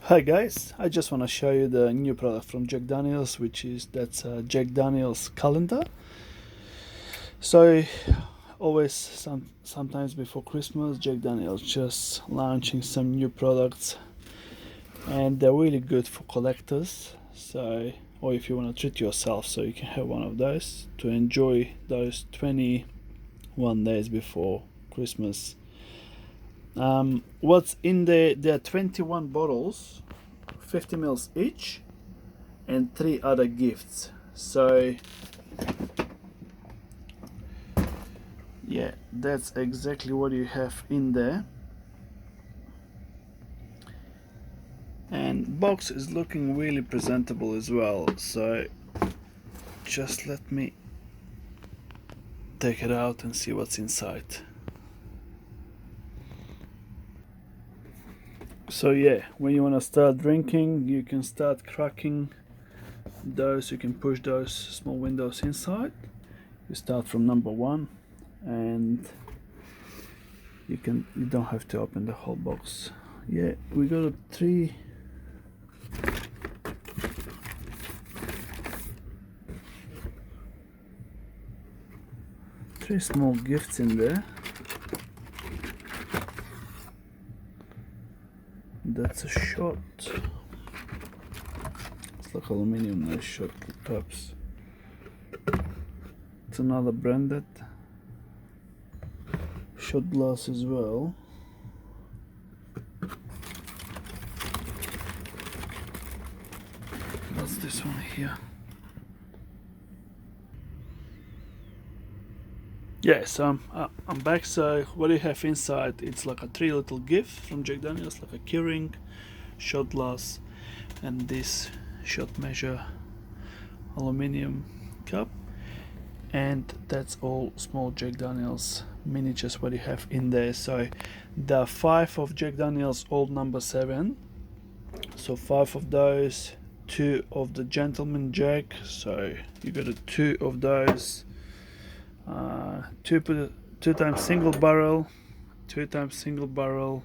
Hi guys, I just want to show you the new product from Jack Daniels, that's Jack Daniels calendar. So always sometimes before Christmas, Jack Daniels just launching some new products, and they're really good for collectors. So, or if you want to treat yourself, so you can have one of those to enjoy those 21 days before Christmas. What's in there? There are 21 bottles, 50 mils each, and 3 other gifts. So yeah, that's exactly what you have in there. And box is looking really presentable as well. So just let me take it out and see what's inside. So yeah, when you want to start drinking, you can start cracking those. You can push those small windows inside. You start from number 1, and you don't have to open the whole box. Yeah, we got 3 small gifts in there. That's a shot. It's like aluminium, nice shot cups. It's another branded shot glass as well. What's this one here? Yes, I'm back. So what do you have inside? It's like a 3 little gift from Jack Daniels, like a keyring, shot glass, and this shot measure aluminium cup. And that's all small Jack Daniels miniatures what you have in there. So there are 5 of Jack Daniels old number 7. So 5 of those, 2 of the Gentleman Jack. So you got 2 of those. 2 times single barrel, 2 times single barrel.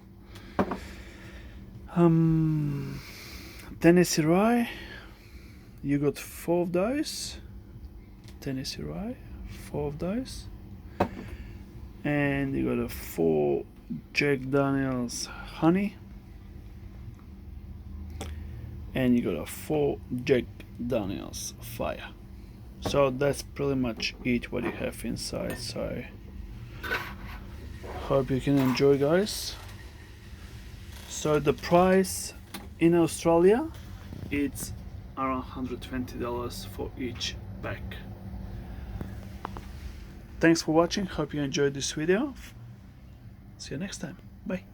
Tennessee Rye. You got 4 of those. Tennessee Rye, 4 of those. And you got a 4 Jack Daniels Honey. And you got a 4 Jack Daniels Fire. So that's pretty much it what you have inside. So hope you can enjoy, guys. So the price in Australia, it's around $120 for each pack. Thanks for watching. Hope you enjoyed this video. See you next time. Bye.